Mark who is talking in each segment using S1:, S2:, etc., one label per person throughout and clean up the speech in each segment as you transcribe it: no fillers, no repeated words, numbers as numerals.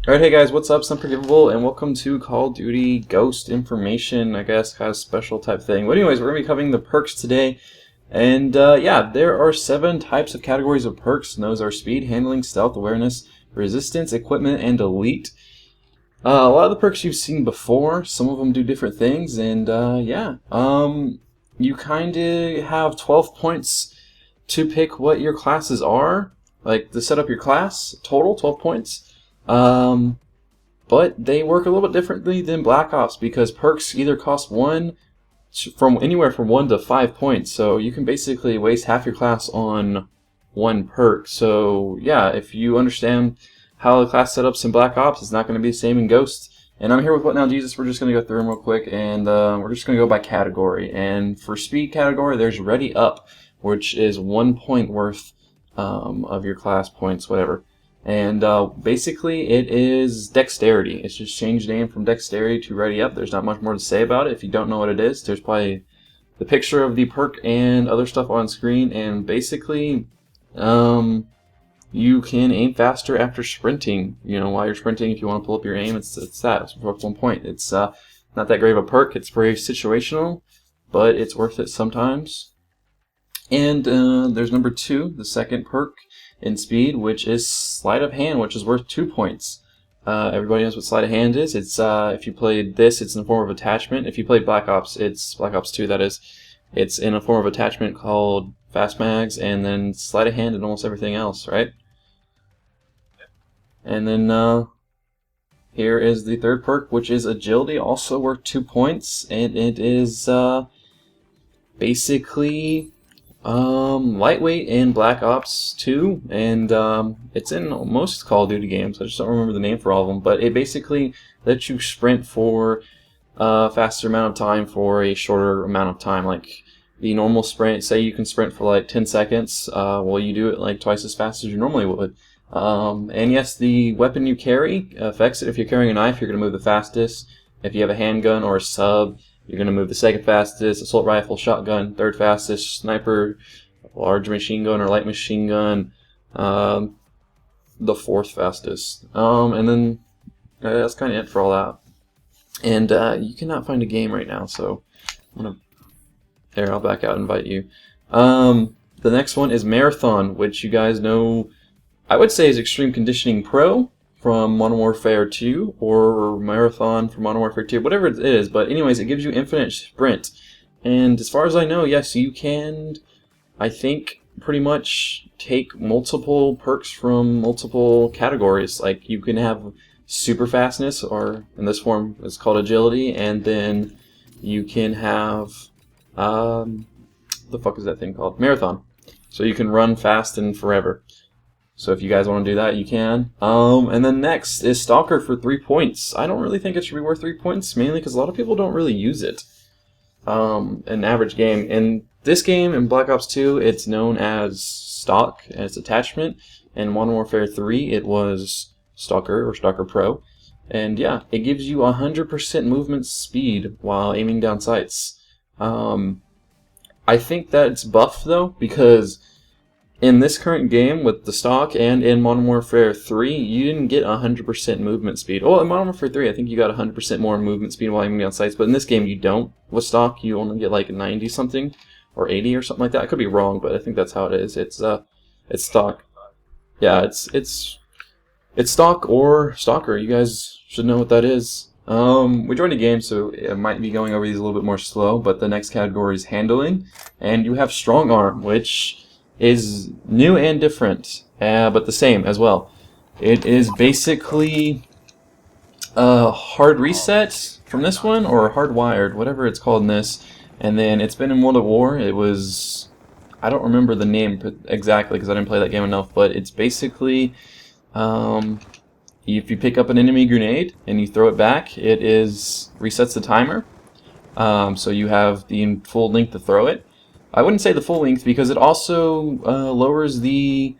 S1: Alright, hey guys, what's up? It's Unforgivable, and welcome to Call of Duty Ghost Information, I guess, kind of special type thing. But anyways, we're going to be covering the perks today. And yeah, there are 7 types of categories of perks, and those are speed, handling, stealth, awareness, resistance, equipment, and elite. A lot of the perks you've seen before, some of them do different things, and yeah. You kind of have 12 points to pick what your classes are, like to set up your class, total 12 points. But they work a little bit differently than Black Ops because perks either cost anywhere from 1 to 5 points, so you can basically waste half your class on one perk. So yeah, if you understand how the class setups in Black Ops, it's not going to be the same in Ghost. And I'm here with WhatNowJesus. We're just going to go through them real quick, and we're just going to go by category. And for speed category, there's Ready Up, which is 1 point worth of your class points, whatever. And basically it is dexterity. It's just changed name from dexterity to Ready Up. There's not much more to say about it. If you don't know what it is, there's probably the picture of the perk and other stuff on screen. And basically, you can aim faster after sprinting. You know, while you're sprinting, if you want to pull up your aim, it's that. It's worth 1 point. It's not that great of a perk. It's very situational, but it's worth it sometimes. And there's number 2, the second perk in speed, which is Sleight of Hand, which is worth 2 points. Everybody knows what Sleight of Hand is. It's if you played this, it's in the form of attachment. If you played Black Ops, it's Black Ops 2, that is. It's in a form of attachment called Fast Mags, and then Sleight of Hand and almost everything else, right? And then here is the third perk, which is Agility, also worth 2 points, and it is basically lightweight in Black Ops 2, and it's in most Call of Duty games. I just don't remember the name for all of them, but it basically lets you sprint for a faster amount of time for a shorter amount of time. Like the normal sprint, say you can sprint for like 10 seconds, well, you do it like twice as fast as you normally would. And yes, the weapon you carry affects it. If you're carrying a knife, you're going to move the fastest. If you have a handgun or a sub, you're going to move the second fastest. Assault rifle, shotgun, third fastest. Sniper, large machine gun or light machine gun, the fourth fastest. And then that's kind of it for all that. And you cannot find a game right now, so I'm going to... There, I'll back out and invite you. The next one is Marathon, which you guys know, I would say is Extreme Conditioning Pro from Modern Warfare 2, or Marathon from Modern Warfare 2, whatever it is. But anyways, it gives you infinite sprint. And as far as I know, yes, you can, I think, pretty much take multiple perks from multiple categories. Like, you can have super fastness, or in this form, it's called agility, and then you can have, the fuck is that thing called? Marathon. So you can run fast and forever. So if you guys want to do that, you can. And then next is Stalker for 3 points. I don't really think it should be worth 3 points, mainly because a lot of people don't really use it in an average game. In this game, in Black Ops 2, it's known as Stalk, and it's attachment. In Modern Warfare 3, it was Stalker, or Stalker Pro. And yeah, it gives you 100% movement speed while aiming down sights. I think that it's buffed, though, because in this current game, with the stock and in Modern Warfare 3, you didn't get 100% movement speed. Well, in Modern Warfare 3, I think you got 100% more movement speed while aiming down sights, but in this game, you don't. With stock, you only get like 90-something, or 80 or something like that. I could be wrong, but I think that's how it is. It's stock. Yeah, it's stock or stalker. You guys should know what that is. We joined a game, so it might be going over these a little bit more slow, but the next category is handling, and you have strong arm, which is new and different, but the same as well. It is basically a hard reset from this one, or hardwired, whatever it's called in this. And then it's been in World at War. It was, I don't remember the name exactly because I didn't play that game enough, but it's basically if you pick up an enemy grenade and you throw it back, it resets the timer. So you have the full length to throw it. I wouldn't say the full length because it also lowers the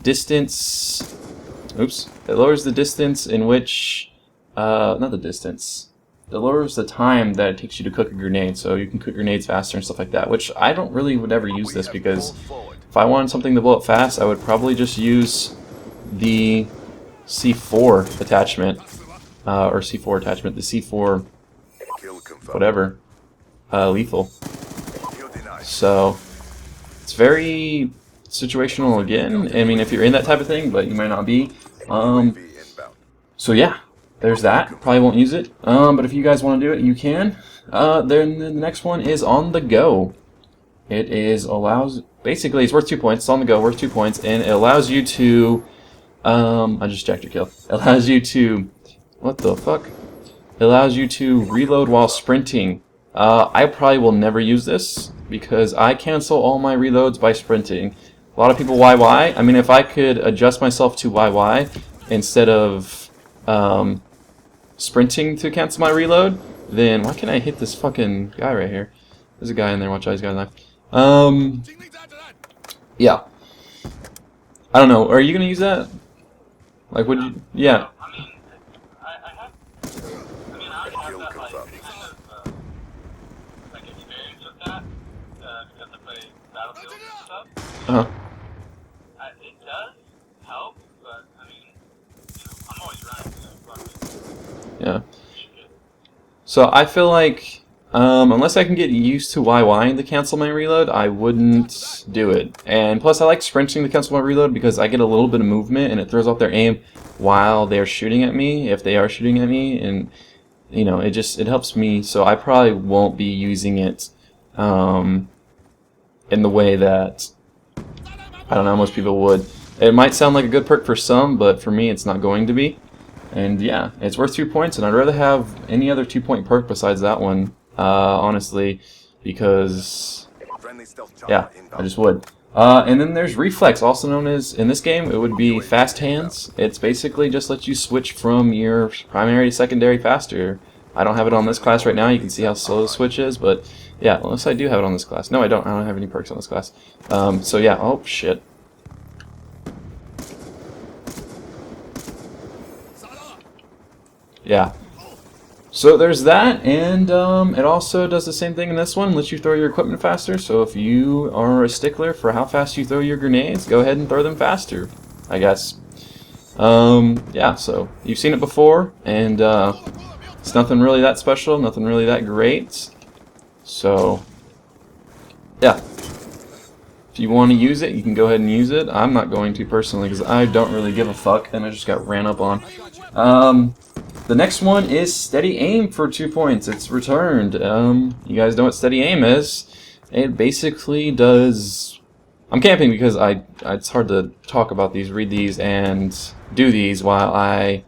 S1: distance. Oops. It lowers the distance in which, not the distance. It lowers the time that it takes you to cook a grenade, so you can cook grenades faster and stuff like that. Which I don't really would ever use this because if I wanted something to blow up fast, I would probably just use the C4 attachment, or C4 attachment, the C4 whatever, lethal. So it's very situational again. I mean, if you're in that type of thing, but you might not be. So yeah, there's that. Probably won't use it. But if you guys want to do it, you can. Then the next one is on the go. It basically it's worth 2 points. It's on the go, worth 2 points, and it allows you to. I just jacked your kill. It allows you to. What the fuck? It allows you to reload while sprinting. I probably will never use this because I cancel all my reloads by sprinting. A lot of people YY. I mean, if I could adjust myself to YY instead of sprinting to cancel my reload, then why can't I hit this fucking guy right here? There's a guy in there. Watch out, he's got a knife. Yeah. I don't know. Are you gonna use that? Like, would you? Yeah. Uh-huh.
S2: It does help, but I mean, I'm always running.
S1: Yeah. So I feel like unless I can get used to YYing to cancel my reload, I wouldn't do it. And plus, I like sprinting to cancel my reload because I get a little bit of movement and it throws off their aim while they're shooting at me, if they are shooting at me, and you know, it helps me. So I probably won't be using it in the way that I don't know most people would. It might sound like a good perk for some, but for me, it's not going to be. And yeah, it's worth 2 points, and I'd rather have any other 2-point perk besides that one, honestly, because yeah, I just would. And then there's Reflex, also known as, in this game, it would be Fast Hands. It's basically just lets you switch from your primary to secondary faster. I don't have it on this class right now. You can see how slow the switch is, but yeah, unless I do have it on this class. No, I don't. I don't have any perks on this class. So yeah, oh shit. Yeah. So there's that, and it also does the same thing in this one, lets you throw your equipment faster. So if you are a stickler for how fast you throw your grenades, go ahead and throw them faster, I guess. Yeah, so you've seen it before, and it's nothing really that special, nothing really that great. So, yeah. If you want to use it, you can go ahead and use it. I'm not going to personally because I don't really give a fuck, and I just got ran up on. The next one is Steady Aim for 2 points. It's returned. You guys know what Steady Aim is. It basically does... I'm camping because it's hard to talk about these, read these, and do these while I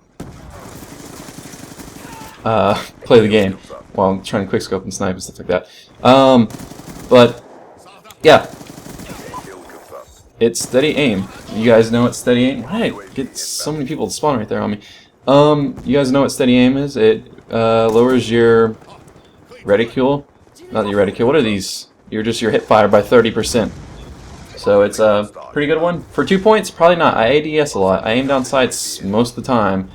S1: play the game. While I'm trying to quickscope and snipe and stuff like that. But, yeah. It's Steady Aim. You guys know what Steady Aim... Why did I get so many people to spawn right there on me? You guys know what Steady Aim is? It lowers your reticule. Not your reticule. What are these? Your hip fire by 30%. So it's a pretty good one. For 2 points, probably not. I ADS a lot. I aim down sights most of the time.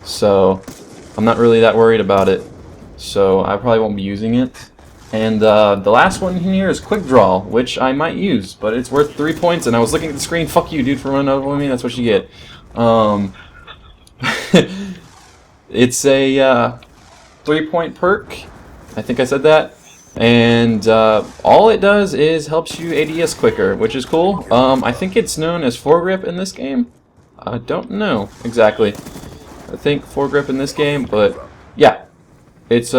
S1: So I'm not really that worried about it. So I probably won't be using it. And the last one here is Quick Draw, which I might use, but it's worth 3 points. And I was looking at the screen. Fuck you, dude, for running over me. That's what you get. It's a 3-point perk. I think I said that. And all it does is helps you ADS quicker, which is cool. I think it's known as foregrip in this game. I don't know exactly. I think foregrip in this game, but yeah, it's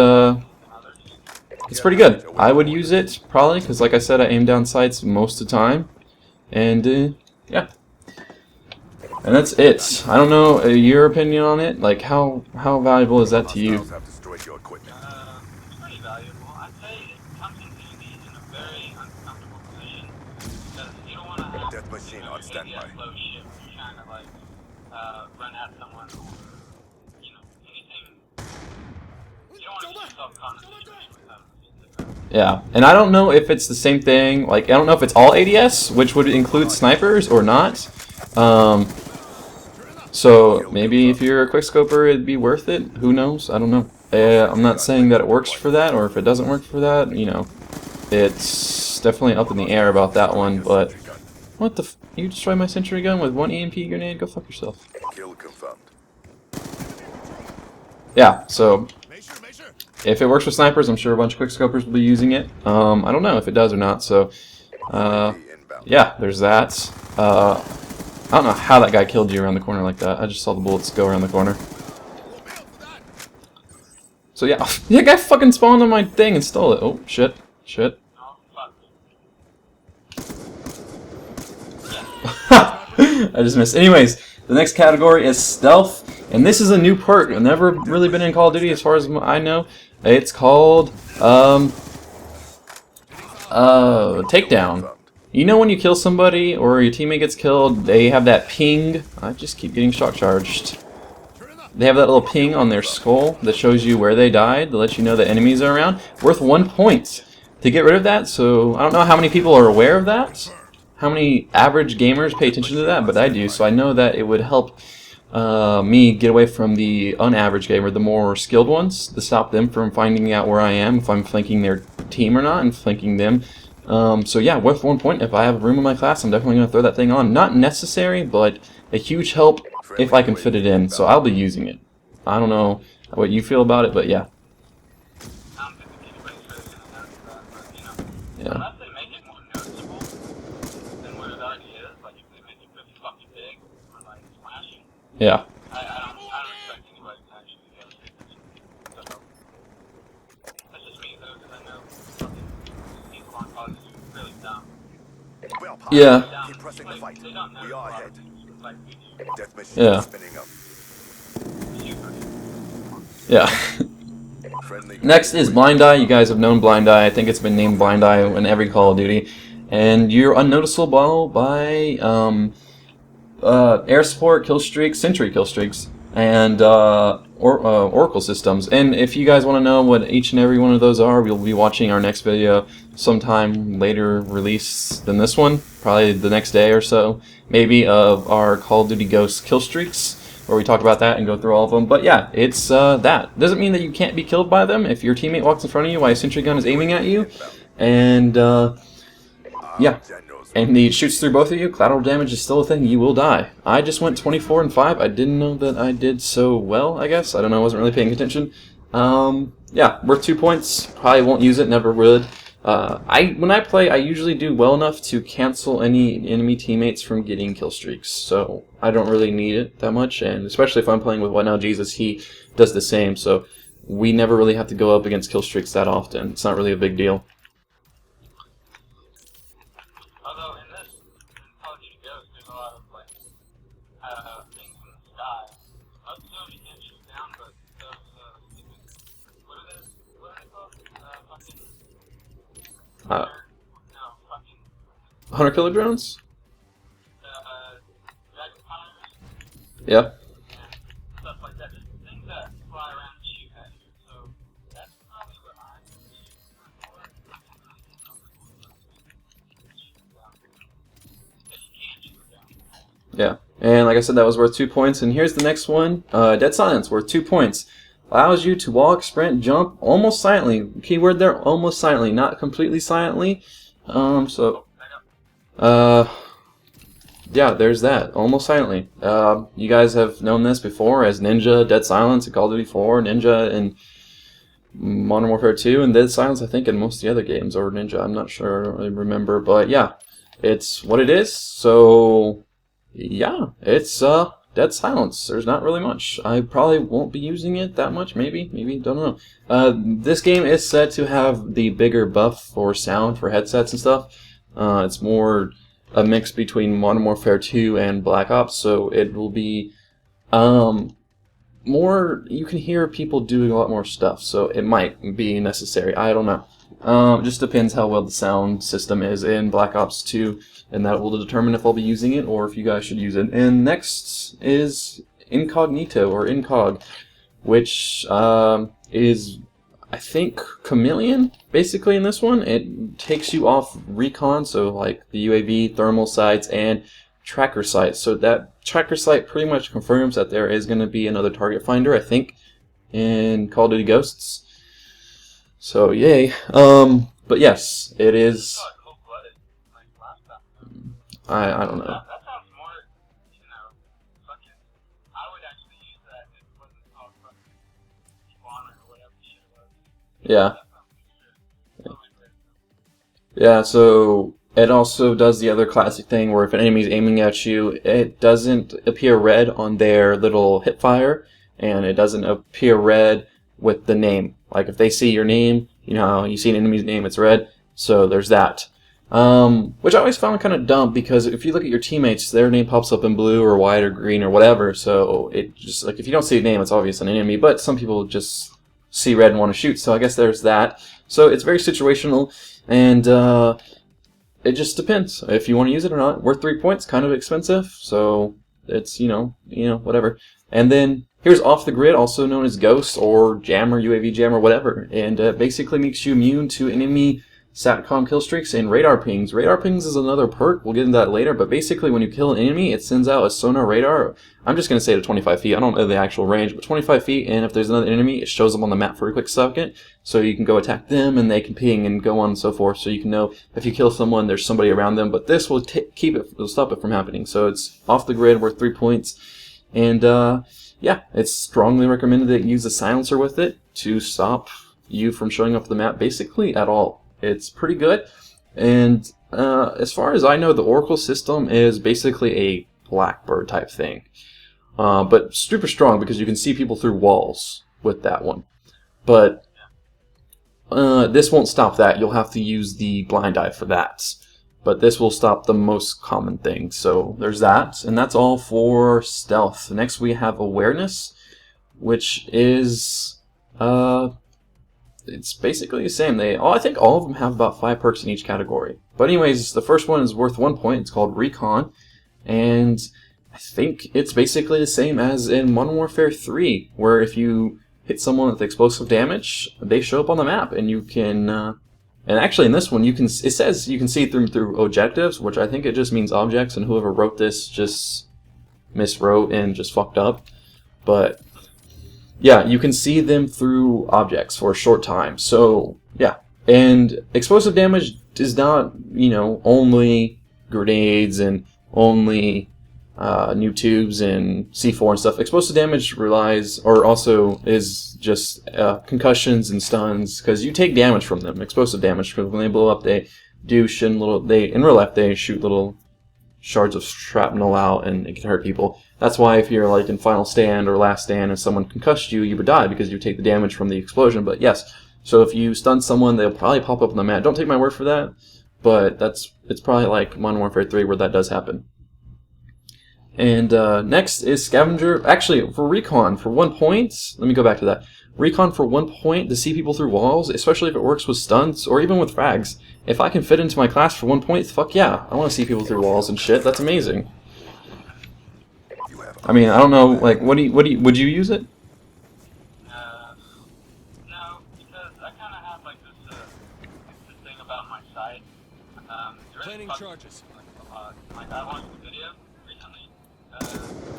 S1: pretty good. I would use it probably because, like I said, I aim down sights most of the time, and yeah. And that's it. I don't know your opinion on it. Like, how valuable is that to you?
S2: It's pretty valuable. I'd say it comes in handy in a very uncomfortable position because you don't want to have
S3: Death machine on standby.
S2: low ship trying to like run at someone or you know anything. You don't want to get yourself caught in a situation with them.
S1: Yeah, and I don't know if it's the same thing. Like, I don't know if it's all ADS, which would include snipers or not. So maybe if you're a quickscoper, it'd be worth it. Who knows? I don't know. I'm not saying that it works for that, or if it doesn't work for that. You know, it's definitely up in the air about that one. But What the you destroyed my sentry gun with one EMP grenade? Go fuck yourself.
S3: Kill confirmed.
S1: Yeah, so if it works for snipers, I'm sure a bunch of quickscopers will be using it. I don't know if it does or not, so yeah, there's that. I don't know how that guy killed you around the corner like that. I just saw the bullets go around the corner. So yeah, that guy fucking spawned on my thing and stole it. Oh, shit. Shit. I just missed. Anyways, the next category is stealth, and this is a new perk. I've never really been in Call of Duty as far as I know. It's called takedown. You know when you kill somebody or your teammate gets killed, they have that ping. I just keep getting shock charged. They have that little ping on their skull that shows you where they died, to let you know that enemies are around. Worth 1 point to get rid of that. So I don't know how many people are aware of that. How many average gamers pay attention to that, but I do, so I know that it would help me get away from the unaverage gamer, the more skilled ones, to stop them from finding out where I am, if I'm flanking their team or not, and flanking them. So yeah, worth 1 point. If I have room in my class, I'm definitely going to throw that thing on. Not necessary, but a huge help if I can fit it in, so I'll be using it. I don't know what you feel about it, but yeah. Yeah. Yeah.
S2: I don't expect anybody to actually be able to pay attention. So, that's just me though, because I know people on college is really dumb.
S1: Yeah.
S3: Keep pressing the fight. We are ahead. Death machine
S1: Yeah.
S3: spinning up.
S1: Yeah. Next is Blind Eye. You guys have known Blind Eye. I think it's been named Blind Eye in every Call of Duty. And you're unnoticeable by air support, kill streaks, sentry kill streaks, and Oracle systems. And if you guys want to know what each and every one of those are, we'll be watching our next video sometime later release than this one, probably the next day or so, maybe, of our Call of Duty Ghost kill streaks, where we talk about that and go through all of them. But yeah, it's that. Doesn't mean that you can't be killed by them if your teammate walks in front of you while a sentry gun is aiming at you, and yeah. And he shoots through both of you, collateral damage is still a thing, you will die. I just went 24 and 5, I didn't know that I did so well, I guess. I don't know, I wasn't really paying attention. Yeah, worth 2 points, probably won't use it, never would. When I play, I usually do well enough to cancel any enemy teammates from getting kill streaks, so I don't really need it that much, and especially if I'm playing with WhatNowJesus, he does the same, so we never really have to go up against kill streaks that often. It's not really a big deal. Hunter killer drones? Yeah.
S2: Stuff like that. Just things that fly around and shoot at you. So that's probably what I use for.
S1: Yeah. And like I said, that was worth 2 points. And here's the next one. Dead Silence, worth 2 points. Allows you to walk, sprint, jump almost silently. Keyword there, almost silently, not completely silently. Yeah, there's that. Almost silently. You guys have known this before as Ninja, Dead Silence, in Call of Duty 4, Ninja, and Modern Warfare 2, and Dead Silence, I think, in most of the other games, or Ninja, I'm not sure, I don't really remember, but yeah, it's what it is, so yeah, it's Dead Silence. There's not really much. I probably won't be using it that much, maybe, don't know. This game is said to have the bigger buff for sound for headsets and stuff. It's more a mix between Modern Warfare 2 and Black Ops, so it will be more, you can hear people doing a lot more stuff, so it might be necessary. I don't know. Just depends how well the sound system is in Black Ops 2, and that will determine if I'll be using it or if you guys should use it. And next is Incognito, or Incog, which is, I think, Chameleon, basically, in this one. It takes you off recon, so like the UAV, thermal sights, and tracker sights. So that tracker sight pretty much confirms that there is going to be another target finder, I think, in Call of Duty Ghosts. So, yay. But yes, it is... I don't know.
S2: That sounds more, you know, fucking. I would actually use that if it wasn't called fucking spawner or whatever shit it was.
S1: Yeah.
S2: That sounds good. Totally great.
S1: Yeah, so it also does the other classic thing where if an enemy's aiming at you, it doesn't appear red on their little hip fire, and it doesn't appear red with the name. Like if they see your name, you know how you see an enemy's name, it's red. So there's that. Which I always found kind of dumb because if you look at your teammates, their name pops up in blue or white or green or whatever. So it just, like, if you don't see a name, it's obvious an enemy. But some people just see red and want to shoot. So I guess there's that. So it's very situational, and it just depends if you want to use it or not. Worth 3 points, kind of expensive. So it's you know whatever. And then here's Off the Grid, also known as Ghost or Jammer, UAV Jammer, whatever. And basically makes you immune to enemy SATCOM kill streaks and radar pings. Radar pings is another perk. We'll get into that later. But basically, when you kill an enemy, it sends out a sonar radar. I'm just going to say to 25 feet. I don't know the actual range, but 25 feet. And if there's another enemy, it shows them on the map for a quick second. So you can go attack them, and they can ping and go on and so forth. So you can know if you kill someone, there's somebody around them. But this will it'll stop it from happening. So it's Off the Grid, worth 3 points. And yeah, it's strongly recommended that you use a silencer with it to stop you from showing up the map basically at all. It's pretty good, and as far as I know, the Oracle system is basically a Blackbird type thing, but super strong because you can see people through walls with that one. But this won't stop that. You'll have to use the blind eye for that. But this will stop the most common thing. So there's that, and that's all for stealth. Next we have awareness, which is it's basically the same. I think all of them have about 5 perks in each category. But anyways, the first one is worth 1 point. It's called Recon, and I think it's basically the same as in Modern Warfare 3, where if you hit someone with explosive damage, they show up on the map, and you can. And actually, in this one, it says you can see through objectives, which I think it just means objects, and whoever wrote this just miswrote and just fucked up. But yeah, you can see them through objects for a short time. So yeah, and explosive damage is not, only grenades and only new tubes and C4 and stuff. Explosive damage is just concussions and stuns, because you take damage from them. Explosive damage, because when they blow up, in real life they shoot little shards of shrapnel out, and it can hurt people. That's why if you're like in Final Stand or Last Stand and someone concussed you, you would die because you take the damage from the explosion. But yes, so if you stun someone, they'll probably pop up on the map. Don't take my word for that, but it's probably like Modern Warfare 3 where that does happen. And next is Scavenger. Actually, for Recon, for 1 point, let me go back to that. Recon for 1 point to see people through walls, especially if it works with stunts or even with frags. If I can fit into my class for 1 point, fuck yeah. I want to see people through walls and shit. That's amazing. I mean, I don't know, like, would you use it?
S2: No, because I kind of have like this thing about my site. Planning charges. Like I watched the video recently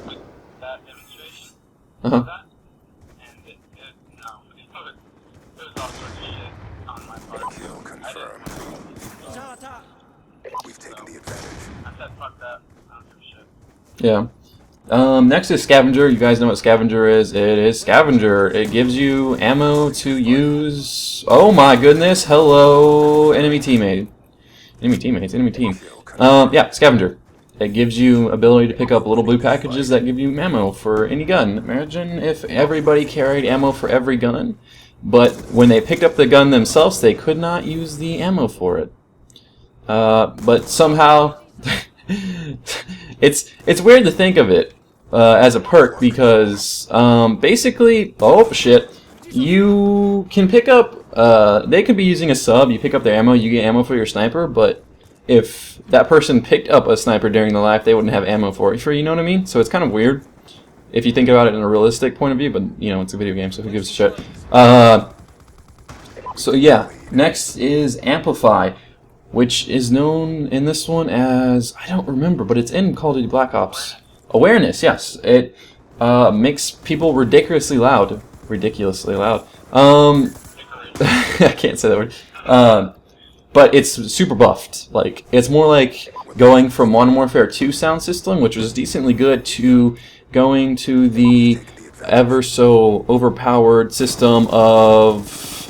S2: with that demonstration.
S1: Uh-huh.
S2: That, and it was all sorts of shit on my part.
S3: Kill confirmed. We've taken the advantage.
S2: I said fuck that. I don't give a shit.
S1: Yeah. Next is Scavenger. You guys know what Scavenger is. It is Scavenger. It gives you ammo to use. Oh my goodness. Hello, enemy teammate. Enemy teammates. Enemy team. Yeah, Scavenger. It gives you ability to pick up little blue packages that give you ammo for any gun. Imagine if everybody carried ammo for every gun, but when they picked up the gun themselves, they could not use the ammo for it. But somehow, it's weird to think of it as a perk because basically, oh shit, you can pick up. They could be using a sub. You pick up their ammo, you get ammo for your sniper, but if that person picked up a sniper during the life, they wouldn't have ammo for it. You know what I mean? So it's kind of weird if you think about it in a realistic point of view, but it's a video game, so who gives a shit? So yeah, next is Amplify, which is known in this one as, I don't remember, but it's in Call of Duty Black Ops. Awareness, yes. It makes people ridiculously loud. Ridiculously loud. I can't say that word. But it's super buffed. Like, it's more like going from Modern Warfare 2 sound system, which was decently good, to going to the ever so overpowered system of,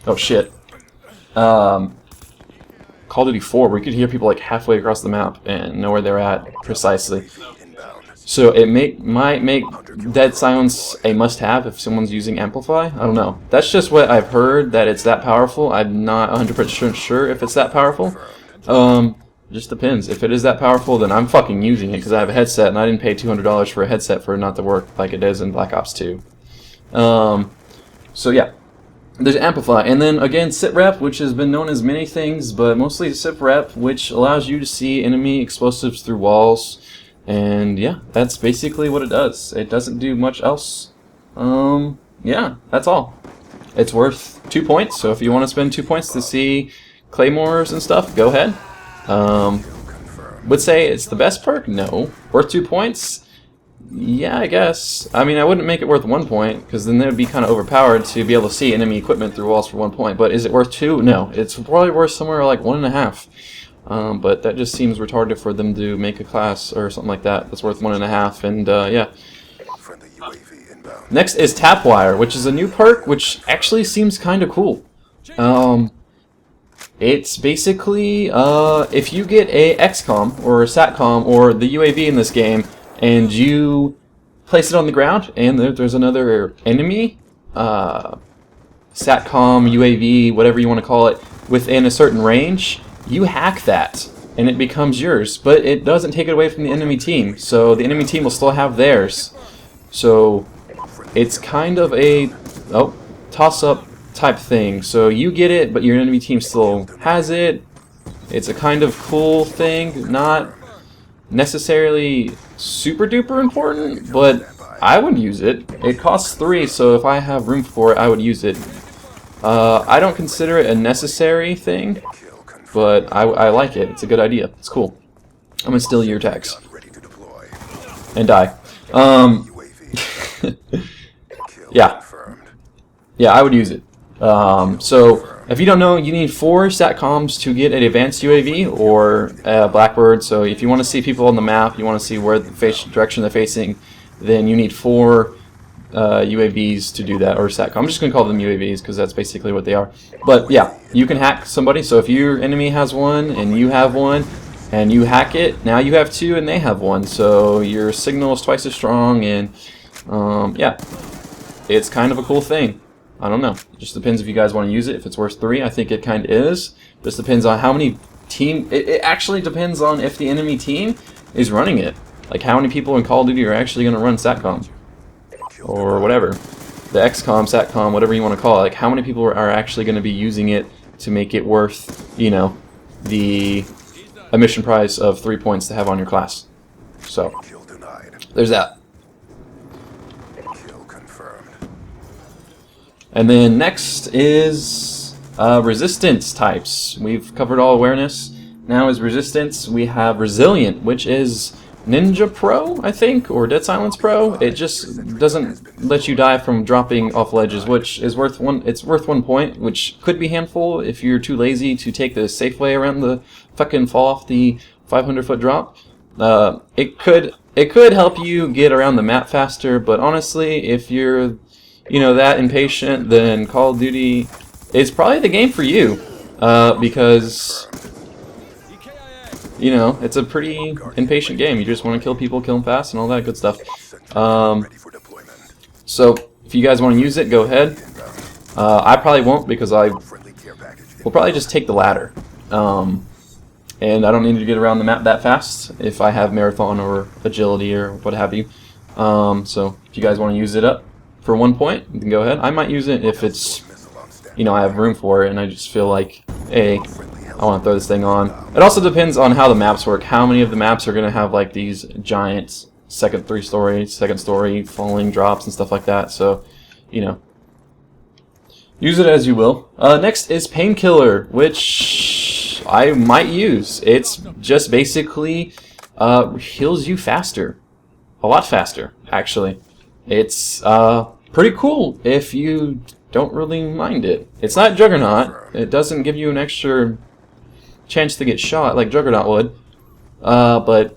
S1: oh shit, Call of Duty 4, where you could hear people like halfway across the map and know where they're at precisely. So it might make Dead Silence a must-have if someone's using Amplify. I don't know. That's just what I've heard, that it's that powerful. I'm not 100% sure if it's that powerful. Just depends. If it is that powerful, then I'm fucking using it because I have a headset, and I didn't pay $200 for a headset for it not to work like it does in Black Ops 2. So yeah. There's Amplify, and then again Sitrep, which has been known as many things, but mostly Sitrep, which allows you to see enemy explosives through walls. And yeah, that's basically what it does. It doesn't do much else. Yeah, that's all. It's worth 2 points, so if you want to spend 2 points to see claymores and stuff, go ahead. Would say it's the best perk? No. Worth 2 points? Yeah, I guess. I mean, I wouldn't make it worth 1 point, because then it would be kind of overpowered to be able to see enemy equipment through walls for 1 point. But is it worth 2? No. It's probably worth somewhere like 1.5. But that just seems retarded for them to make a class or something like that that's worth 1.5, and yeah. Next is Tapwire, which is a new perk, which actually seems kind of cool. It's basically, if you get a XCOM, or a SATCOM, or the UAV in this game, and you place it on the ground, and there's another enemy, SATCOM, UAV, whatever you want to call it, within a certain range, you hack that, and it becomes yours, but it doesn't take it away from the enemy team, so the enemy team will still have theirs. So it's kind of a toss-up type thing. So you get it, but your enemy team still has it. It's a kind of cool thing, not necessarily super duper important, but I would use it. It costs 3, so if I have room for it, I would use it. I don't consider it a necessary thing, but I like it. It's a good idea. It's cool. I'm gonna steal your attacks and die. Yeah. Yeah, I would use it. So, if you don't know, you need 4 SATCOMs to get an advanced UAV or Blackbird. So, if you want to see people on the map, you want to see where the direction they're facing, then you need 4 UAVs to do that, or SATCOM. I'm just going to call them UAVs because that's basically what they are. But yeah, you can hack somebody. So, if your enemy has one and you have one, and you hack it, now you have 2 and they have 1. So, your signal is twice as strong, and yeah, it's kind of a cool thing. I don't know. It just depends if you guys want to use it. If it's worth 3, I think it kind of is. Just depends on how many team. It actually depends on if the enemy team is running it. Like how many people in Call of Duty are actually going to run SATCOM or whatever, the XCOM, SATCOM, whatever you want to call it. Like how many people are actually going to be using it to make it worth, you know, the mission price of 3 points to have on your class. So there's that. And then next is resistance types. We've covered all awareness. Now is resistance. We have resilient, which is Ninja Pro, I think, or Dead Silence Pro. It just doesn't let you die from dropping off ledges, which is worth 1. It's worth 1 point, which could be handful if you're too lazy to take the safe way around the fucking fall off the 500-foot drop. It could help you get around the map faster, but honestly, if you're that impatient, then Call of Duty is probably the game for you, because it's a pretty impatient game. You just want to kill people, kill them fast, and all that good stuff. So if you guys want to use it, go ahead. I probably won't, because I will probably just take the ladder, and I don't need to get around the map that fast if I have marathon or agility or what have you. So if you guys want to use it up for 1 point, you can go ahead. I might use it if it's, I have room for it, and I just feel like, hey, I want to throw this thing on. It also depends on how the maps work. How many of the maps are going to have like these giant second story falling drops and stuff like that. So, use it as you will. Next is Painkiller, which I might use. It's just basically heals you faster, a lot faster, actually. It's pretty cool if you don't really mind it. It's not Juggernaut. It doesn't give you an extra chance to get shot like Juggernaut would. But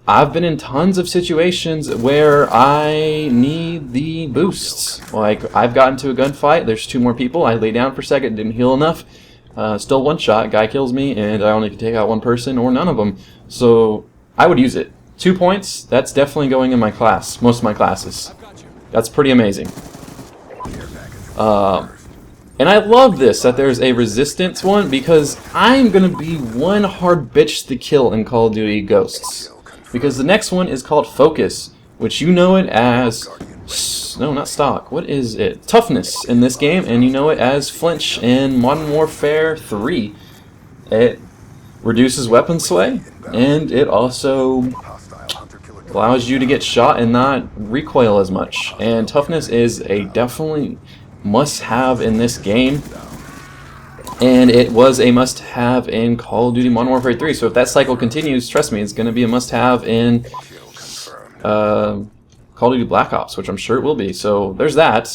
S1: I've been in tons of situations where I need the boosts. Like, I've gotten to a gunfight, there's 2 more people, I lay down for a second, didn't heal enough, still one shot, guy kills me, and I only can take out 1 person or none of them. So, I would use it. 2 points, that's definitely going in my class, most of my classes. That's pretty amazing. And I love this, that there's a resistance one, because I'm going to be one hard bitch to kill in Call of Duty Ghosts. Because the next one is called Focus, which you know it as... No, not stock. What is it? Toughness in this game, and you know it as Flinch in Modern Warfare 3. It reduces weapon sway, and it also allows you to get shot and not recoil as much. And Toughness is a definitely must-have in this game, and it was a must-have in Call of Duty Modern Warfare 3. So if that cycle continues, trust me, it's going to be a must-have in Call of Duty Black Ops, which I'm sure it will be. So there's that.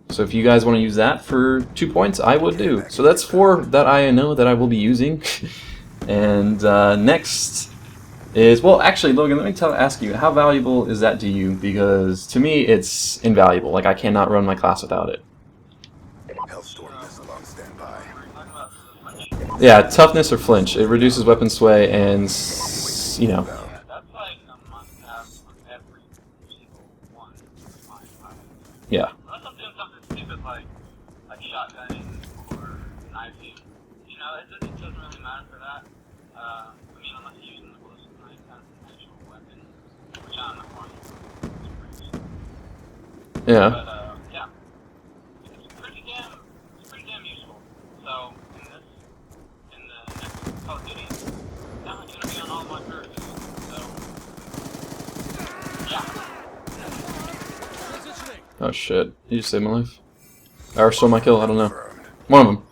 S1: So if you guys want to use that for 2 points, I would do. So that's 4 that I know that I will be using. And next is, well, actually, Logan, let me ask you, how valuable is that to you? Because to me, it's invaluable. Like, I cannot run my class without it. Yeah, toughness or flinch. It reduces weapon sway and, you know.
S2: That's like a must-have for every single one of my classes.
S1: Yeah.
S2: Unless I'm doing something stupid like shotgunning or knifing, you know, it doesn't really matter for that. I mean, unless you're using the ballistic knife as an actual weapon, which I don't know why.
S1: Yeah.
S2: But yeah, it's pretty damn useful. So in the next Call of Duty, now it's gonna be on all my versions. So yeah.
S1: Oh shit! You just saved my life. Or stole my kill. I don't know. One of them.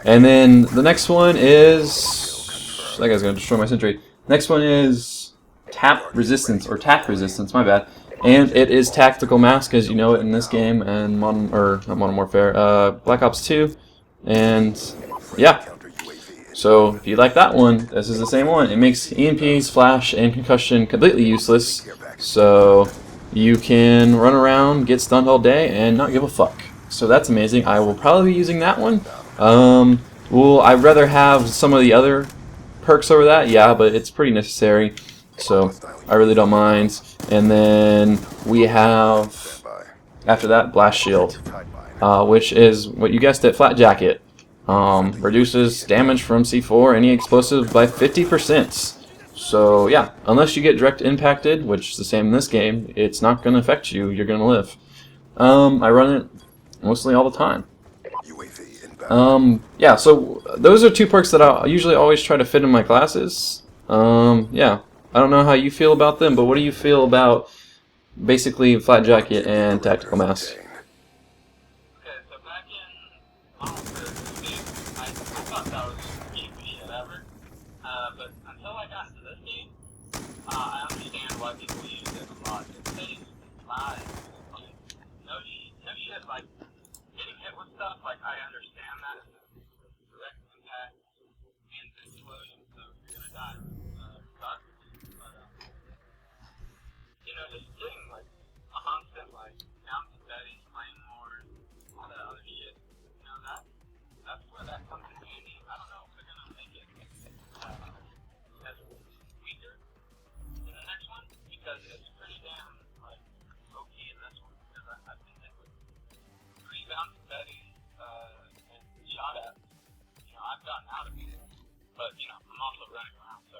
S1: And then the next one is... That guy's gonna destroy my sentry. Next one is tap resistance, or tack resistance, my bad. And it is tactical mask, as you know it in this game, and not Modern Warfare, Black Ops 2, and yeah. So if you like that one, this is the same one. It makes EMPs, flash, and concussion completely useless, so you can run around, get stunned all day, and not give a fuck. So that's amazing. I will probably be using that one. Well, I'd rather have some of the other perks over that, yeah, but it's pretty necessary, so I really don't mind. And then we have, after that, Blast Shield, which is, what you guessed it, Flat Jacket. Reduces damage from C4, any explosive, by 50%. So yeah, unless you get direct impacted, which is the same in this game, it's not going to affect you, you're going to live. I run it mostly all the time. Yeah, so those are 2 perks that I usually always try to fit in my classes. Yeah, I don't know how you feel about them, but what do you feel about basically Flat Jacket and Tactical Mask?
S2: Okay, so back in Modern Warfare 2, I thought that was the cheapest shit ever. But until I got into this game, I understand why people use it a lot. It saves lives. Like, no shit, like, getting hit with stuff, like, I understand that it's a direct impact and explosion, so you're gonna die. Sucks. But, you know, just getting, like, a constant, like, down to steady, playing more, all that other shit, you know, that's where that comes in handy. I don't know if they're gonna make it as weaker in the next one, because it's pretty damn, like, OP in this one, because I've been hit with 3 bounce steady, and shot at. You know, I've gotten out of it, but, you know, I'm also running around, so,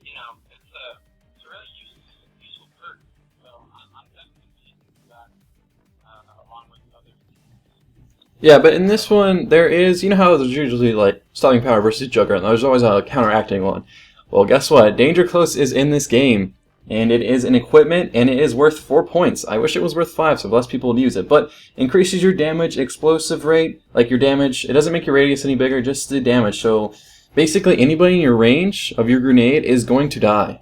S2: you know, it's a really useful perk, so I'm definitely using that, along with other things.
S1: Yeah, but in this one, there is, you know how there's usually, like, Stopping Power versus Juggernaut, there's always a counteracting one. Well, guess what? Danger Close is in this game, and it is an equipment, and it is worth 4 points. I wish it was worth 5, so less people would use it, but increases your damage, explosive rate, like your damage. It doesn't make your radius any bigger, just the damage. So basically, anybody in your range of your grenade is going to die.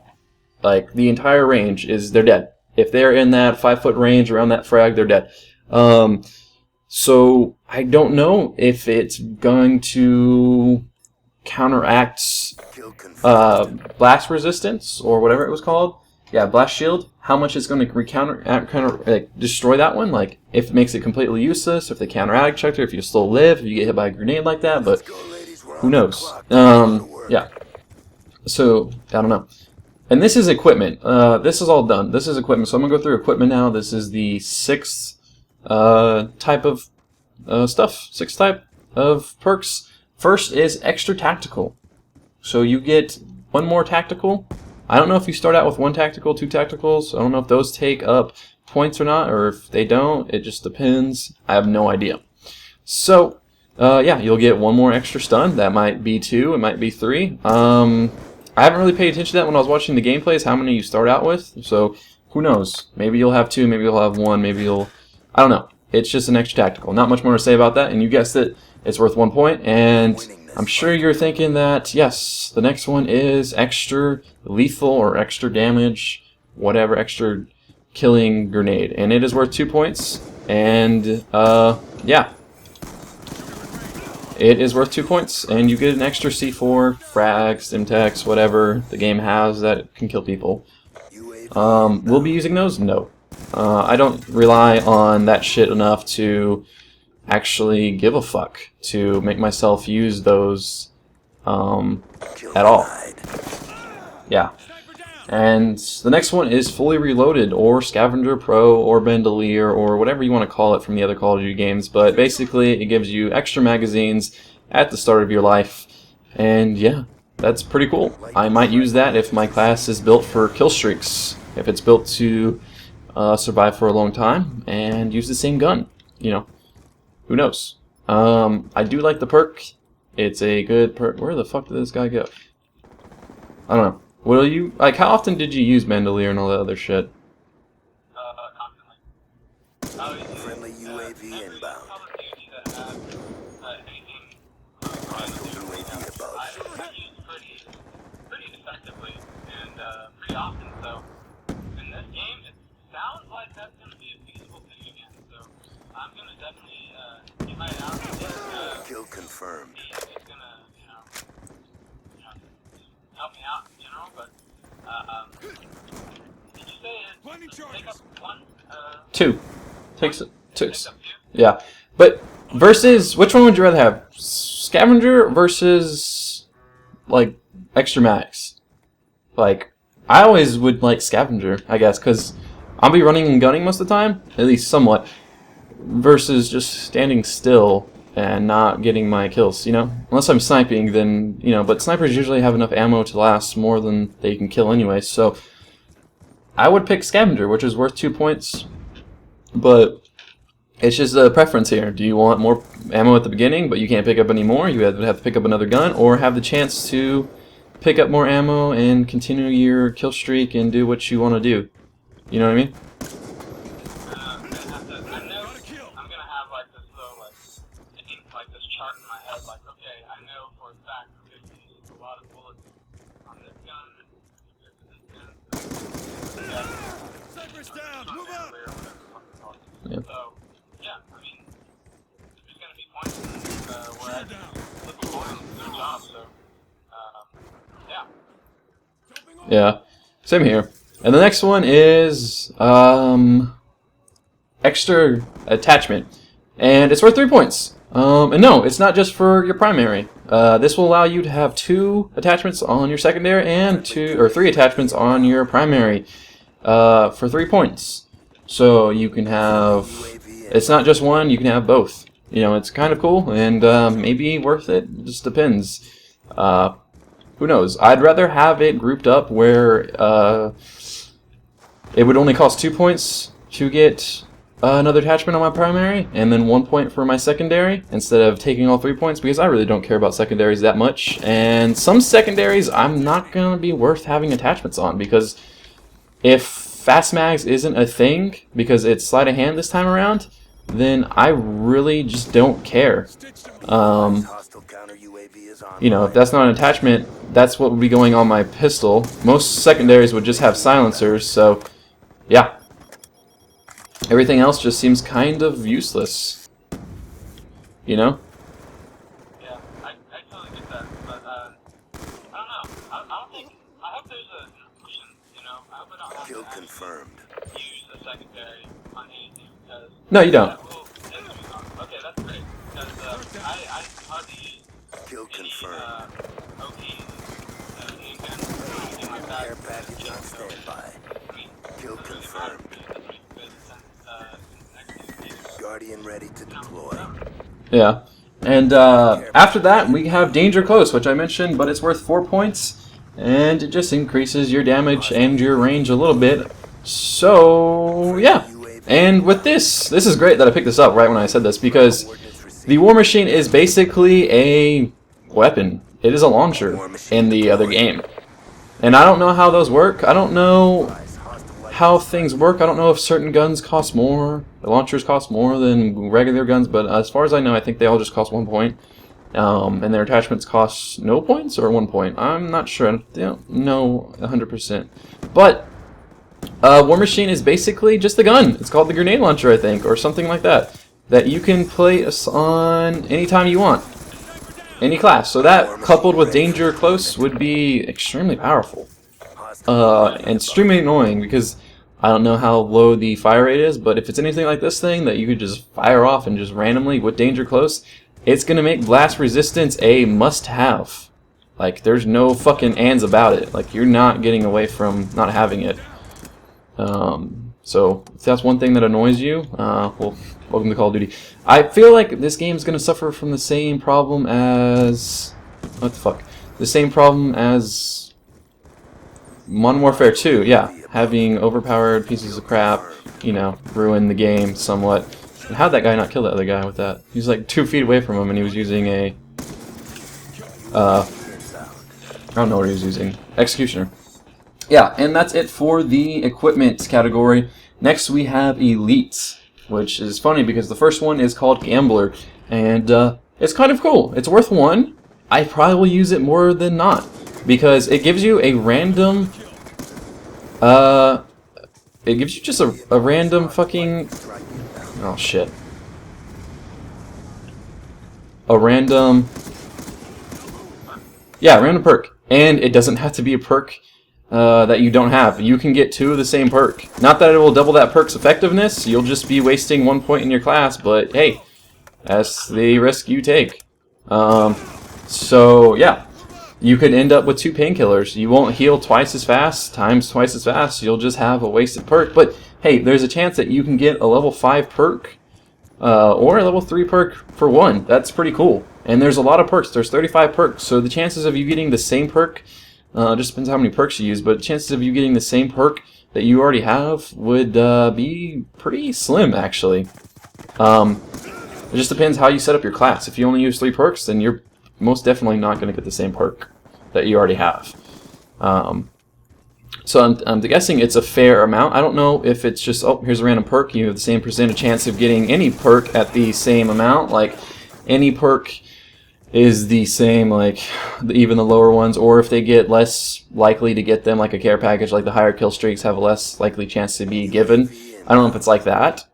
S1: Like, the entire range they're dead. If they're in that 5-foot range around that frag, they're dead. So I don't know if it's going to counteract blast resistance or whatever it was called. Yeah, blast shield. How much is going to destroy that one? Like if it makes it completely useless, if they counteract each other, if you still live, if you get hit by a grenade like that. But who knows? Yeah. So I don't know. And this is equipment. This is all done. This is equipment. So I'm gonna go through equipment now. This is the 6th type of stuff. 6th type of perks. First is extra tactical. So you get 1 more tactical. I don't know if you start out with 1 tactical, 2 tacticals. I don't know if those take up points or not, or if they don't. It just depends. I have no idea. So yeah, you'll get 1 more extra stun. That might be 2. It might be 3. I haven't really paid attention to that when I was watching the gameplays, how many you start out with. So who knows? Maybe you'll have 2. Maybe you'll have 1. Maybe you'll... I don't know. It's just an extra tactical. Not much more to say about that. And you guessed it. It's worth 1 point. And I'm sure you're thinking that, yes, the next one is extra lethal or extra damage, whatever, extra killing grenade. And it is worth 2 points. And, yeah. It is worth 2 points, and you get an extra C4, frags, Stimtex, whatever the game has that can kill people. We'll be using those? No. I don't rely on that shit enough to actually give a fuck to make myself use those at all. Yeah. And the next one is Fully Reloaded, or Scavenger Pro, or Bandolier, or whatever you want to call it from the other Call of Duty games. But basically, it gives you extra magazines at the start of your life. And yeah, that's pretty cool. I might use that if my class is built for kill streaks. If it's built to survive for a long time and use the same gun. You know, who knows? I do like the perk. It's a good perk. Where the fuck did this guy go? I don't know. Will you, like, how often did you use Bandolier and all that other shit?
S2: Constantly.
S3: Friendly UAV inbound. UAV above.
S2: I use pretty effectively and pretty often. So in this game, it sounds like that's going to be a feasible thing again. So I'm going to definitely keep my eye out.
S3: Kill confirmed.
S2: It's going to, help me out in general, but did you say it take up 1?
S1: 2. Takes 2. Yeah. But versus, which one would you rather have? Scavenger versus like extra max? Like, I always would like Scavenger, I guess, because I'll be running and gunning most of the time, at least somewhat, versus just standing still and not getting my kills, you know? Unless I'm sniping, then, you know, but snipers usually have enough ammo to last more than they can kill anyway, so I would pick Scavenger, which is worth 2 points, but it's just a preference here. Do you want more ammo at the beginning, but you can't pick up any more? You have to pick up another gun, or have the chance to pick up more ammo and continue your kill streak and do what you want to do. You know what I mean?
S2: Chart in my head, like, okay, I know for a fact I'm going to use a lot of bullets on this gun, Cypress down, move up!
S1: Yep.
S2: So, yeah, I mean, there's going to be points where I flip a coin and do a job, so, yeah.
S1: Yeah, same here. And the next one is extra attachment, and it's worth 3 points. And no, it's not just for your primary. This will allow you to have 2 attachments on your secondary and 3 attachments on your primary for 3 points. So you can have, it's not just one, you can have both. You know, it's kind of cool and maybe worth it. It just depends. Who knows? I'd rather have it grouped up where it would only cost 2 points to get another attachment on my primary, and then 1 point for my secondary, instead of taking all 3 points, because I really don't care about secondaries that much. And some secondaries I'm not going to be worth having attachments on, because if fast mags isn't a thing, because it's sleight of hand this time around, then I really just don't care. You know, if that's not an attachment, that's what would be going on my pistol. Most secondaries would just have silencers, so yeah. Everything else just seems kind of useless. you know?
S2: Yeah, I totally get that, but I don't know. I don't think. I hope there's an option. You know, I hope I don't have
S3: Kill
S2: to
S3: confirmed.
S2: use a secondary on anything because
S1: No, you don't.
S2: that will piss me off. Okay, that's great because I hardly use
S3: Kill
S2: any
S3: confirmed.
S2: OPs, handguns, or anything like that.
S3: Care package on standby.
S2: I mean,
S3: Kill
S2: doesn't really matter
S3: confirmed.
S2: to me. It doesn't make good since next season.
S3: Guardian ready to deploy.
S1: Yeah. And after that, we have Danger Close, which I mentioned, but it's worth 4 points, and it just increases your damage and your range a little bit. So, yeah. And with this is great that I picked this up right when I said this, because the War Machine is basically a weapon. It is a launcher in the other game. And I don't know how those work. I don't know how things work. I don't know if certain guns cost more, the launchers cost more than regular guns, but as far as I know, I think they all just cost 1 point. And their attachments cost no points or 1 point. I'm not sure. I don't know 100%. But War Machine is basically just a gun. It's called the grenade launcher, I think, or something like that. That you can place on anytime you want. Any class. So that, coupled with Danger Close, would be extremely powerful. And extremely annoying, because I don't know how low the fire rate is, but if it's anything like this thing that you could just fire off and just randomly with Danger Close, it's going to make blast resistance a must-have. Like, there's no fucking ands about it. Like, you're not getting away from not having it. So, if that's one thing that annoys you, well, welcome to Call of Duty. I feel like this game's going to suffer from the same problem as... What the fuck? The same problem as Modern Warfare 2, yeah. Having overpowered pieces of crap, you know, ruin the game somewhat. And how'd that guy not kill the other guy with that? He's like 2 feet away from him and he was using a... I don't know what he was using. Executioner. Yeah, and that's it for the equipment category. Next we have Elites, which is funny because the first one is called Gambler. And it's kind of cool. It's worth 1. I probably will use it more than not, because it gives you a random... it gives you just a random fucking... Oh, shit. A random... Yeah, random perk. And it doesn't have to be a perk that you don't have. You can get 2 of the same perk. Not that it will double that perk's effectiveness, you'll just be wasting 1 point in your class, but hey, that's the risk you take. So, yeah. You could end up with 2 painkillers. You won't heal twice as fast, times twice as fast. You'll just have a wasted perk. But hey, there's a chance that you can get a level 5 perk or a level 3 perk for 1. That's pretty cool. And there's a lot of perks. There's 35 perks. So the chances of you getting the same perk, just depends how many perks you use, but chances of you getting the same perk that you already have would be pretty slim, actually. It just depends how you set up your class. If you only use 3 perks, then you're most definitely not going to get the same perk that you already have. So I'm guessing it's a fair amount. I don't know if it's just, oh, here's a random perk, you have the same percentage chance of getting any perk at the same amount. Like, any perk is the same, like, even the lower ones, or if they get less likely to get them, like a care package, like the higher kill streaks have a less likely chance to be given. I don't know if it's like that,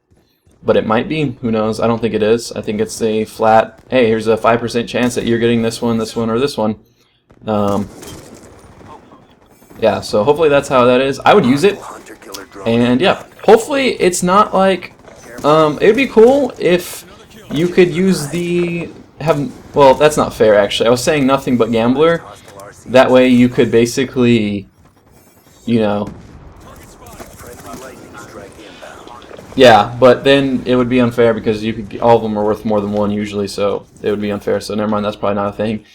S1: but it might be. Who knows? I don't think it is. I think it's a flat, hey, here's a 5% chance that you're getting this one, or this one. Yeah, so hopefully that's how that is. I would use it, and yeah, hopefully it's not like, it would be cool if you could use the, well, that's not fair actually. I was saying nothing but Gambler. That way you could basically, you know, yeah, but then it would be unfair because you could, all of them are worth more than 1 usually, so it would be unfair. So never mind, that's probably not a thing.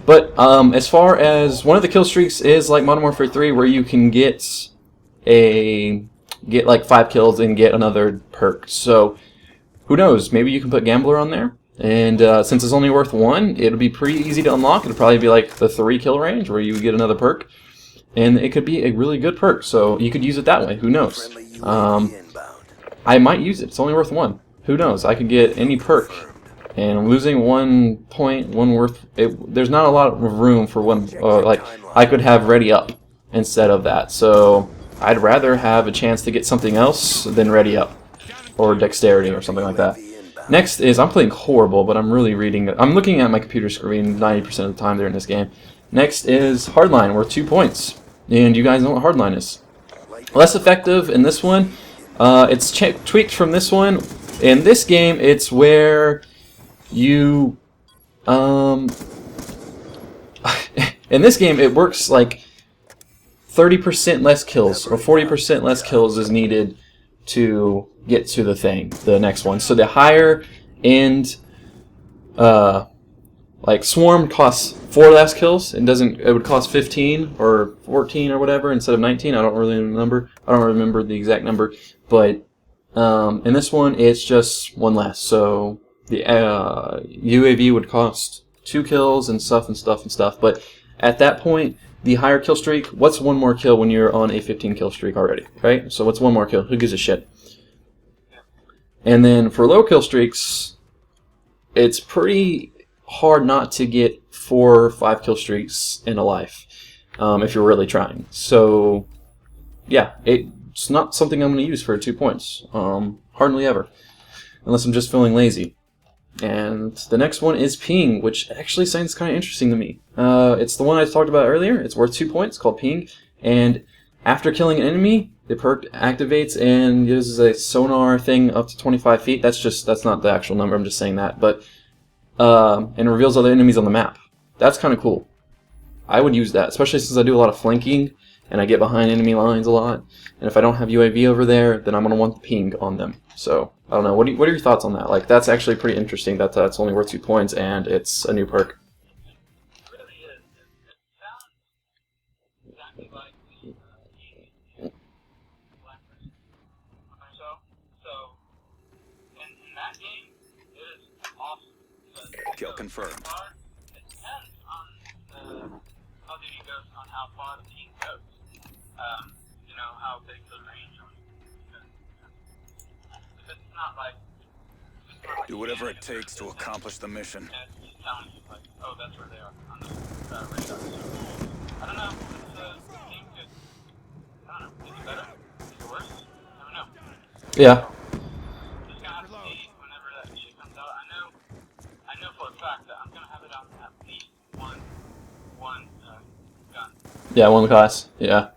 S1: But as far as one of the kill streaks is like Modern Warfare 3, where you can get like 5 kills and get another perk. So who knows? Maybe you can put Gambler on there. And since it's only worth 1, it'll be pretty easy to unlock. It'll probably be like the 3 kill range where you get another perk. And it could be a really good perk, so you could use it that way. Who knows? I might use it. It's only worth 1. Who knows? I could get any perk. And I'm losing 1 point, 1 worth. There's not a lot of room for 1. Like, I could have ready up instead of that. So I'd rather have a chance to get something else than ready up. Or dexterity or something like that. Next is, I'm playing horrible, but I'm really reading it. I'm looking at my computer screen 90% of the time during this game. Next is Hardline, worth 2 points. And you guys know what Hardline is. Less effective in this one. It's tweaked from this one. In this game, it's where you... in this game, it works like 30% less kills, or 40% less kills is needed to get to the next one. So the higher end, like Swarm costs 4 less kills. It would cost 15 or 14 or whatever instead of 19. I don't really remember. I don't remember the exact number, but in this one it's just 1 less. So the UAV would cost 2 kills and stuff. But at that point, the higher kill streak, what's 1 more kill when you're on a 15 kill streak already, right? So what's 1 more kill? Who gives a shit? And then for low kill streaks, it's pretty hard not to get 4 or 5 kill streaks in a life if you're really trying. So yeah, it's not something I'm going to use for 2 points. Hardly ever, unless I'm just feeling lazy. And the next one is Ping, which actually sounds kind of interesting to me. It's the one I talked about earlier. It's worth 2 points, called Ping. And after killing an enemy, the perk activates and uses a sonar thing up to 25 feet. That's not the actual number, I'm just saying that. But and reveals other enemies on the map. That's kind of cool. I would use that, especially since I do a lot of flanking and I get behind enemy lines a lot. And if I don't have UAV over there, then I'm going to want the Ping on them. So, I don't know. What are your thoughts on that? Like, that's actually pretty interesting that that's only worth 2 points and it's a new perk.
S2: It really is. It sounds exactly like the Blackbird. So, in that game, it is awesome.
S3: Kill confirmed.
S2: It depends on how deep it goes, on how far the team goes. You know, how big the range on it. If it's not like...
S3: Do whatever it takes to accomplish the mission.
S2: He's telling you, like, oh, that's where they are on the radar. So, I don't know. It seems good. I don't know. Is it better? Is it worse? I don't know.
S1: Yeah.
S2: Just gonna have to see whenever that shit comes out. I know for a fact that I'm gonna have it on at least one gun.
S1: Yeah, 1 class. Yeah.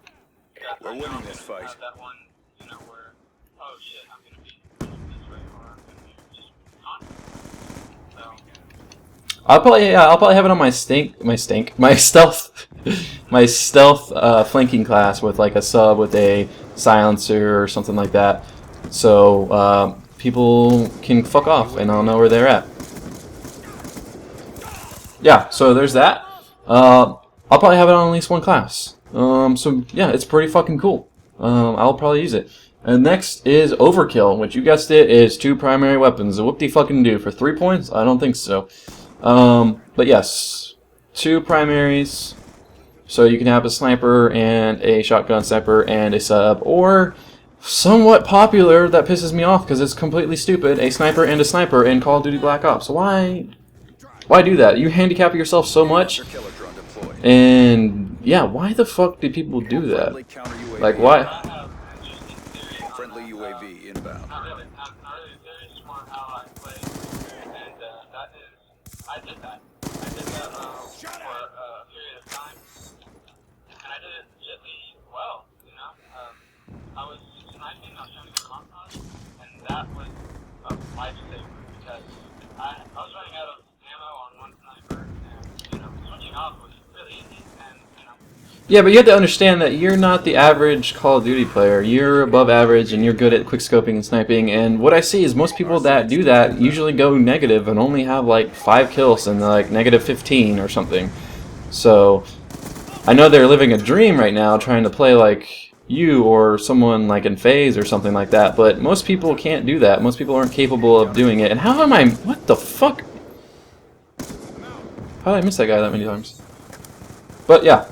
S3: We're winning this fight.
S2: Have that one, you know, where, oh shit, I'm gonna be this way, or I'm gonna be just on. So.
S1: I'll probably have it on my stealth flanking class with like a sub with a silencer or something like that. So people can fuck off and I'll know where they're at. Yeah, so there's that. I'll probably have it on at least 1 class. So yeah, it's pretty fucking cool. I'll probably use it. And next is Overkill, which you guessed it is 2 primary weapons. Whoop-de-fucking-do for 3 points? I don't think so. But yes, 2 primaries. So you can have a sniper and a shotgun sniper and a sub, or somewhat popular that pisses me off because it's completely stupid, a sniper and a sniper in Call of Duty Black Ops. Why do that? You handicap yourself so much. And yeah, why the fuck do people do that? Like, why?
S3: Friendly UAV inbound.
S2: Not really. Not really. Very smart ally play, and that is. I did that. For a period of time, and I did it legitimately well. You know, I was sniping. I was trying to get a montage, and that was a lifesaver because I was running out of ammo on one sniper, and you know, switching off was really easy, and you know.
S1: Yeah, but you have to understand that you're not the average Call of Duty player. You're above average and you're good at quickscoping and sniping. And what I see is most people that do that usually go negative and only have like 5 kills and like negative 15 or something. So I know they're living a dream right now trying to play like you or someone like in FaZe or something like that. But most people can't do that. Most people aren't capable of doing it. And how am I... What the fuck? How did I miss that guy that many times? But yeah.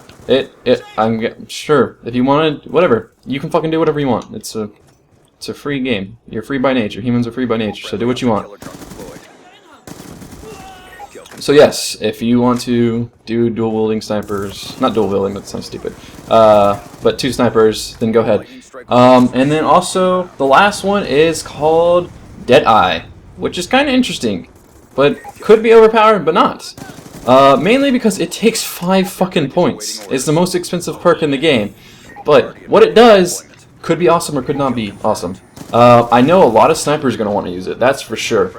S1: I'm sure if you wanted, whatever, you can fucking do whatever you want. It's a free game. You're free by nature. Humans are free by nature, so do what you want. So yes, if you want to do dual wielding snipers, not dual wielding, that sounds stupid, but 2 snipers, then go ahead. And then also the last one is called Deadeye. which is kind of interesting, but could be overpowered, but not. Mainly because it takes 5 fucking points. It's the most expensive perk in the game, but what it does could be awesome or could not be awesome. I know a lot of snipers are going to want to use it, that's for sure.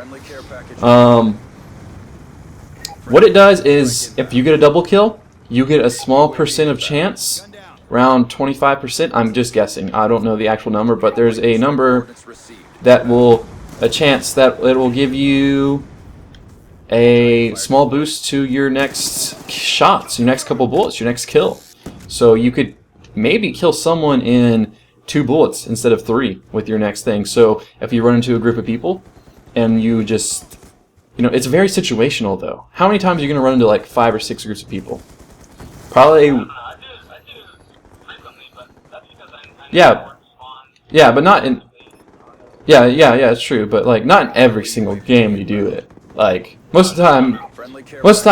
S1: What it does is, if you get a double kill, you get a small percent of chance, around 25%, I'm just guessing, I don't know the actual number, but there's a number that will, a chance that it will give you a small boost to your next shots, your next couple bullets, your next kill. So you could maybe kill someone in 2 bullets instead of 3 with your next thing. So if you run into a group of people and you just, you know, it's very situational though. How many times are you going to run into like 5 or 6 groups of people? Probably.
S2: I do frequently, but that's because I
S1: Yeah. Yeah, but not in. Yeah, it's true, but like not in every single game you do it. Like most of the time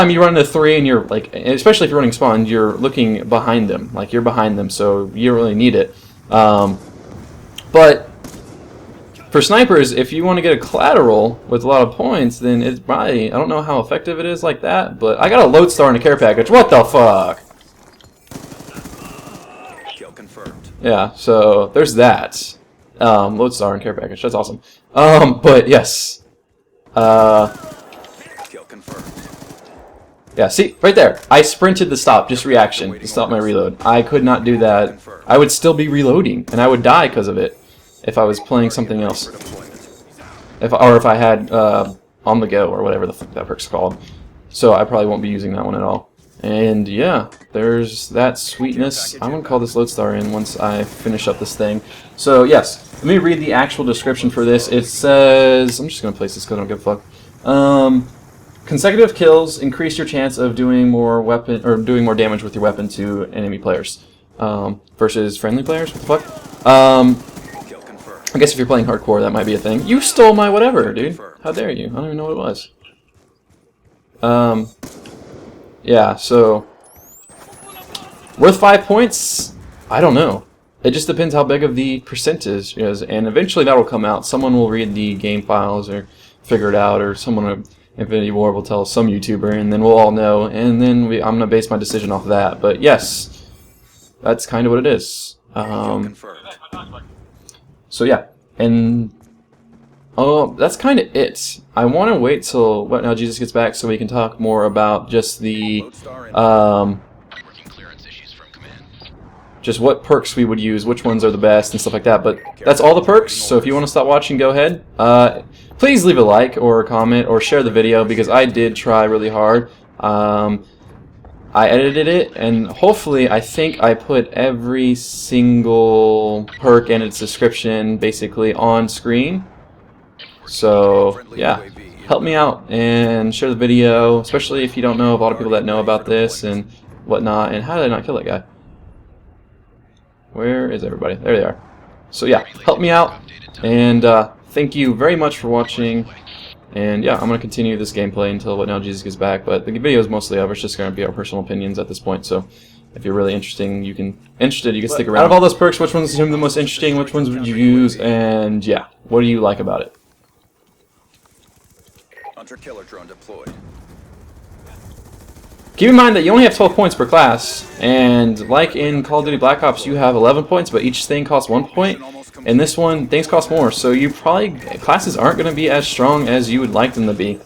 S1: you run into 3 and you're like, especially if you're running spawn, you're looking behind them, like you're behind them, so you don't really need it. But for snipers, if you want to get a collateral with a lot of points, then it's probably, I don't know how effective it is like that, but I got a lodestar and a care package. What the fuck?
S3: Kill confirmed.
S1: Yeah, so there's that. Lodestar and care package. That's awesome. But yes.
S3: Kill confirmed.
S1: Yeah, see, right there. I sprinted to stop, just reaction, to stop my reload. I could not do that. I would still be reloading, and I would die because of it if I was playing something else. If I had on the go or whatever the fuck that perk's called. So I probably won't be using that one at all. And yeah, there's that sweetness. I'm gonna call this lodestar in once I finish up this thing. So yes, let me read the actual description for this. It says, I'm just gonna place this because I don't give a fuck. Consecutive kills increase your chance of doing more damage with your weapon to enemy players versus friendly players. What the fuck? I guess if you're playing hardcore, that might be a thing. You stole my whatever, dude. How dare you? I don't even know what it was. Yeah, so worth 5 points? I don't know. It just depends how big of the percentage is, and eventually that'll come out. Someone will read the game files or figure it out, or someone at Infinity War will tell some YouTuber, and then we'll all know, and then I'm gonna base my decision off of that. But yes, that's kind of what it is. So yeah, and that's kind of it. I want to wait till WhatNowJesus gets back so we can talk more about just the just what perks we would use, which ones are the best, and stuff like that. But that's all the perks, so if you want to stop watching, go ahead. Please leave a like or a comment or share the video, because I did try really hard. I edited it, and hopefully I think I put every single perk and its description basically on screen. So yeah, help me out and share the video, especially if you don't know of a lot of people that know about this and whatnot. And how did I not kill that guy? Where is everybody? There they are. So yeah, help me out, and thank you very much for watching. And yeah, I'm going to continue this gameplay until WhatNowJesus gets back, but the video is mostly over. It's just going to be our personal opinions at this point, so if you're really interested, you can stick around. Out of all those perks, which ones seem the most interesting, which ones would you use, and yeah, what do you like about it?
S3: Hunter-killer drone deployed.
S1: Keep in mind that you only have 12 points per class, and like in Call of Duty Black Ops, you have 11 points, but each thing costs 1 point. In this one, things cost more, so classes aren't going to be as strong as you would like them to be.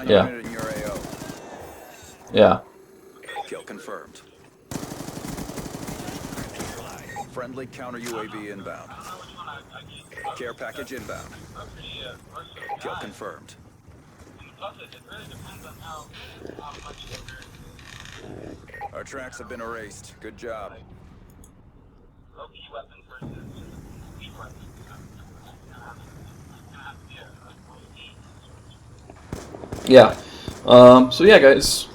S1: Yeah. Yeah.
S3: Kill confirmed. Friendly counter UAV inbound. Care package inbound. Kill confirmed. Our tracks have been erased. Good job.
S1: Yeah. So yeah, guys,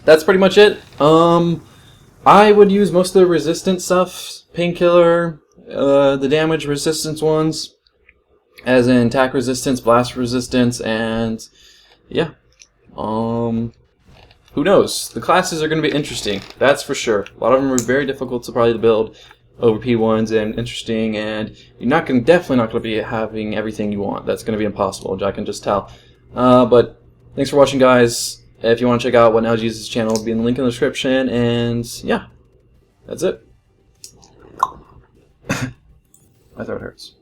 S1: that's pretty much it. I would use most of the resistance stuff, painkiller, the damage resistance ones, as in attack resistance, blast resistance, and yeah. who knows? The classes are going to be interesting, that's for sure. A lot of them are very difficult to probably build over P1s and interesting, and you're definitely not going to be having everything you want. That's going to be impossible, I can just tell. But thanks for watching, guys. If you want to check out WhatNowJesus channel, it'll be in the link in the description, and yeah, that's it. My throat hurts.